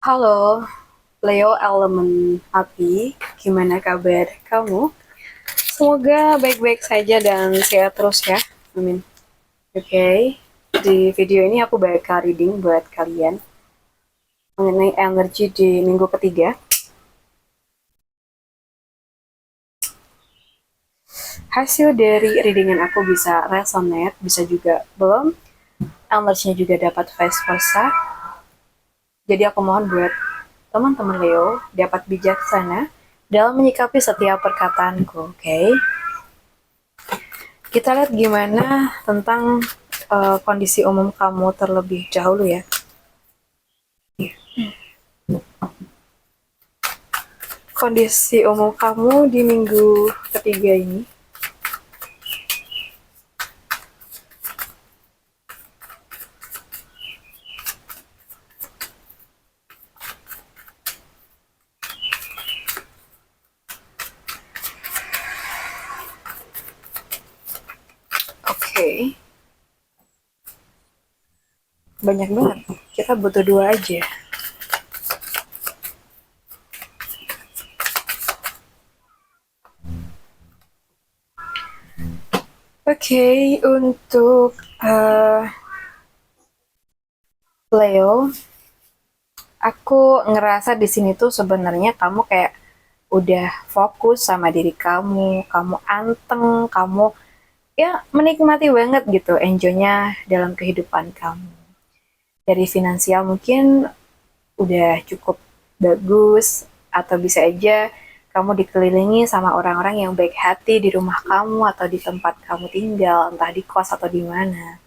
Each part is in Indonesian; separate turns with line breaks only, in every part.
Halo, Leo elemen api, gimana kabar kamu? Semoga baik-baik saja dan sehat terus ya, amin. Oke, di video ini aku bakal reading buat kalian mengenai energi di minggu ketiga. Hasil dari readingan aku bisa resonate, bisa juga belum, energinya juga dapat vice versa. Jadi aku mohon buat teman-teman Leo dapat bijaksana dalam menyikapi setiap perkataanku, oke? Kita lihat gimana tentang kondisi umum kamu terlebih dahulu ya. Kondisi umum kamu di minggu ketiga ini. Oke. Banyak banget. Kita butuh dua aja. Oke, untuk Leo, aku ngerasa di sini tuh sebenarnya kamu kayak udah fokus sama diri kamu anteng, kamu ya menikmati banget gitu enjoynya dalam kehidupan kamu. Dari finansial mungkin udah cukup bagus, atau bisa aja kamu dikelilingi sama orang-orang yang baik hati di rumah kamu atau di tempat kamu tinggal, entah di kos atau di mana.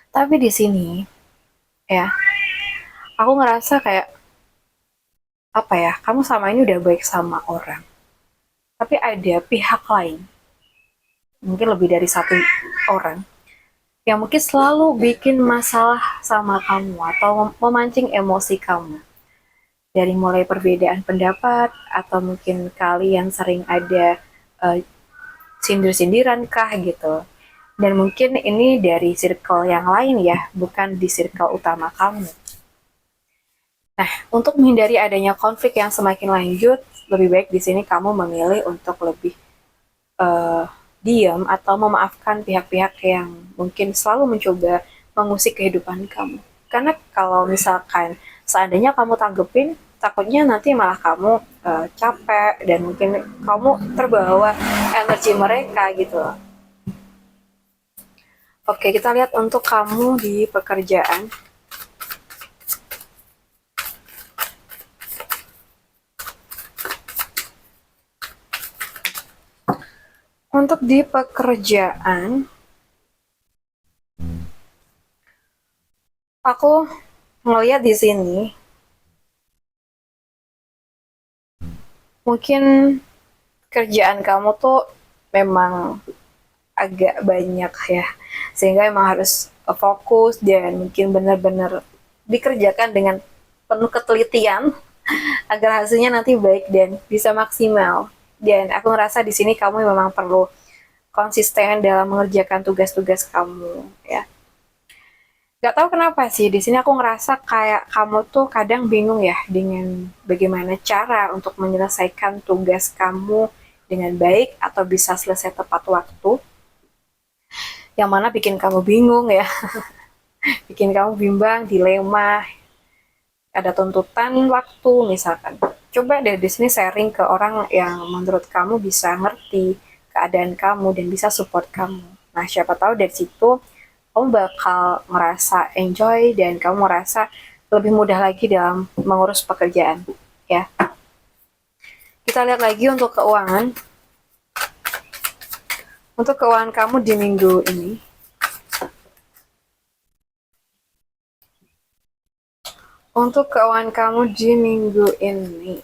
Tapi di sini ya, aku ngerasa kayak apa ya, kamu sama ini udah baik sama orang. Tapi ada pihak lain, mungkin lebih dari satu orang, yang mungkin selalu bikin masalah sama kamu atau memancing emosi kamu. Dari mulai perbedaan pendapat, atau mungkin kalian sering ada uh, sindir-sindiran kah gitu. Dan mungkin ini dari circle yang lain ya, bukan di circle utama kamu. Nah, untuk menghindari adanya konflik yang semakin lanjut, lebih baik di sini kamu memilih untuk lebih uh, diam atau memaafkan pihak-pihak yang mungkin selalu mencoba mengusik kehidupan kamu. Karena kalau misalkan seandainya kamu tanggepin, takutnya nanti malah kamu capek dan mungkin kamu terbawa energi mereka gitu. Oke, kita lihat untuk kamu di pekerjaan. Untuk di pekerjaan, aku ngelihat di sini mungkin kerjaan kamu tuh memang agak banyak ya, sehingga emang harus fokus dan mungkin benar-benar dikerjakan dengan penuh ketelitian agar hasilnya nanti baik dan bisa maksimal. Dan aku ngerasa di sini kamu memang perlu konsisten dalam mengerjakan tugas-tugas kamu ya. Gak tahu kenapa sih, di sini aku ngerasa kayak kamu tuh kadang bingung ya dengan bagaimana cara untuk menyelesaikan tugas kamu dengan baik atau bisa selesai tepat waktu. Yang mana bikin kamu bingung ya, bikin kamu bimbang, dilema, ada tuntutan waktu misalkan. Coba deh di sini sharing ke orang yang menurut kamu bisa ngerti keadaan kamu dan bisa support kamu. Nah, siapa tahu dari situ kamu bakal ngerasa enjoy dan kamu merasa lebih mudah lagi dalam mengurus pekerjaan ya. Kita lihat lagi untuk keuangan. Untuk keuangan kamu di minggu ini, untuk keuangan kamu di minggu ini,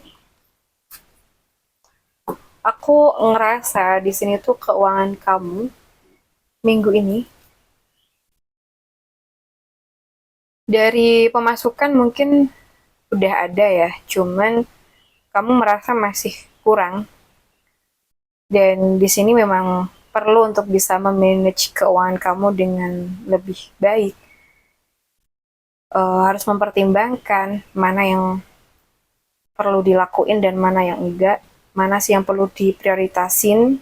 aku ngerasa di sini tuh keuangan kamu minggu ini dari pemasukan mungkin udah ada ya, cuman kamu merasa masih kurang. Dan di sini memang perlu untuk bisa memanage keuangan kamu dengan lebih baik. harus mempertimbangkan mana yang perlu dilakuin dan mana yang enggak, mana sih yang perlu diprioritasin.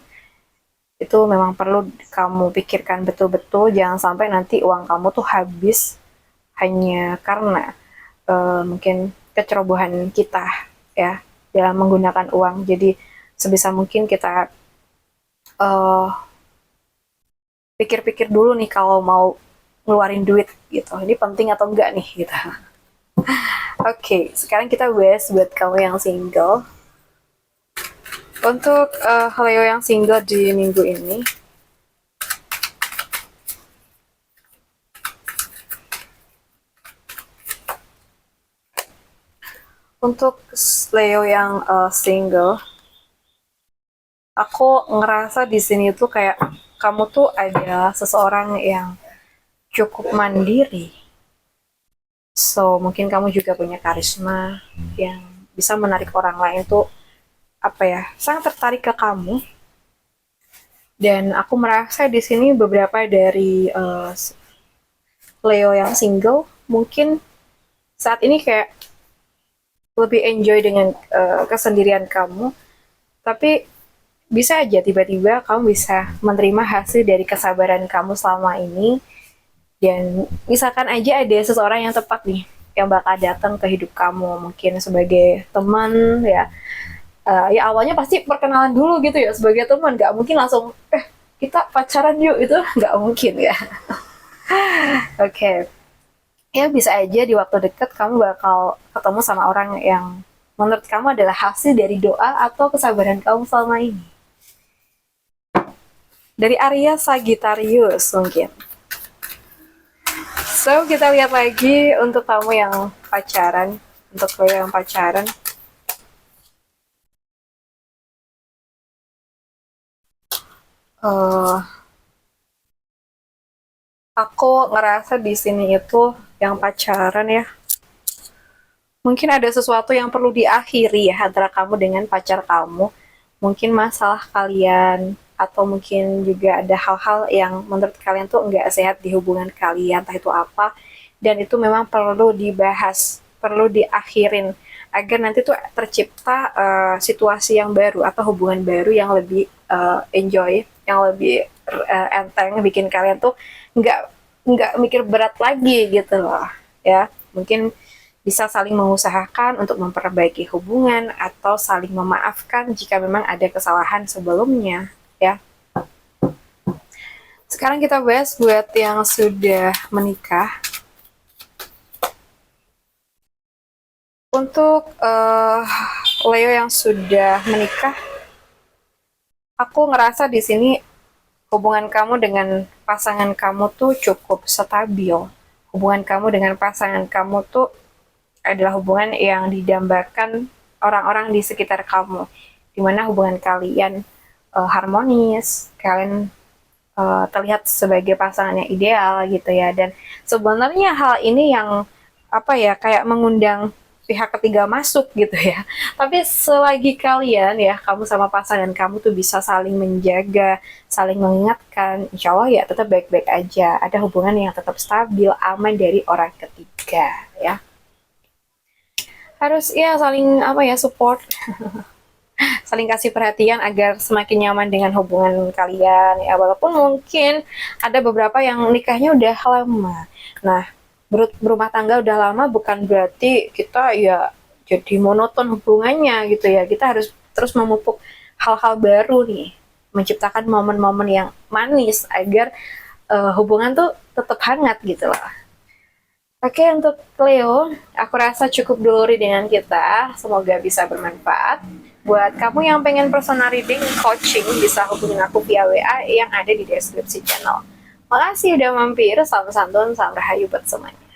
Itu memang perlu kamu pikirkan betul-betul, jangan sampai nanti uang kamu tuh habis hanya karena mungkin kecerobohan kita ya dalam menggunakan uang. Jadi sebisa mungkin kita uh, pikir-pikir dulu nih kalau mau ngeluarin duit gitu. Ini penting atau enggak nih gitu. Oke, sekarang kita bahas buat kamu yang single. Untuk Leo yang single di minggu ini, untuk Leo yang single, aku ngerasa di sini tuh kayak kamu tuh ada seseorang yang cukup mandiri. So, mungkin kamu juga punya karisma yang bisa menarik orang lain tuh apa ya, sangat tertarik ke kamu. Dan aku merasa di sini beberapa dari Leo yang single mungkin saat ini kayak lebih enjoy dengan kesendirian kamu, tapi bisa aja tiba-tiba kamu bisa menerima hasil dari kesabaran kamu selama ini, dan misalkan aja ada seseorang yang tepat nih yang bakal datang ke hidup kamu, mungkin sebagai teman ya. Ya awalnya pasti perkenalan dulu gitu ya sebagai teman, nggak mungkin langsung kita pacaran yuk, itu nggak mungkin ya. Oke, okay. Ya bisa aja di waktu dekat kamu bakal ketemu sama orang yang menurut kamu adalah hasil dari doa atau kesabaran kamu selama ini. Dari Arya Sagittarius mungkin. So, kita lihat lagi untuk kamu yang pacaran. Untuk lo yang pacaran. Aku ngerasa di sini itu yang pacaran ya, mungkin ada sesuatu yang perlu diakhiri ya antara kamu dengan pacar kamu. Mungkin masalah kalian, atau mungkin juga ada hal-hal yang menurut kalian tuh nggak sehat di hubungan kalian, entah itu apa. Dan itu memang perlu dibahas, perlu diakhirin, agar nanti tuh tercipta situasi yang baru atau hubungan baru yang lebih enjoy, yang lebih enteng, bikin kalian tuh nggak nggak mikir berat lagi gitu loh ya. Mungkin bisa saling mengusahakan untuk memperbaiki hubungan atau saling memaafkan jika memang ada kesalahan sebelumnya ya. Sekarang kita bahas buat yang sudah menikah. Untuk Leo yang sudah menikah, aku ngerasa di sini hubungan kamu dengan pasangan kamu tuh cukup stabil. Hubungan kamu dengan pasangan kamu tuh adalah hubungan yang didambakan orang-orang di sekitar kamu, dimana hubungan kalian harmonis, kalian terlihat sebagai pasangan yang ideal gitu ya. Dan sebenarnya hal ini yang apa ya, kayak mengundang pihak ketiga masuk gitu ya. Tapi selagi kalian ya, kamu sama pasangan kamu tuh bisa saling menjaga, saling mengingatkan, insya Allah ya tetap baik-baik aja. Ada hubungan yang tetap stabil, aman dari orang ketiga ya. Harus ya saling apa ya, support. Saling kasih perhatian agar semakin nyaman dengan hubungan kalian ya. Walaupun mungkin ada beberapa yang nikahnya udah lama. Nah, berumah tangga udah lama bukan berarti kita ya jadi monoton hubungannya gitu ya. Kita harus terus memupuk hal-hal baru nih, menciptakan momen-momen yang manis agar hubungan tuh tetap hangat gitu loh. Oke, untuk Leo, aku rasa cukup dulu dengan kita. Semoga bisa bermanfaat. Buat kamu yang pengen personal reading, coaching, bisa hubungin aku via WA yang ada di deskripsi channel. Makasih udah mampir, salam santun, salam rahayu buat semuanya.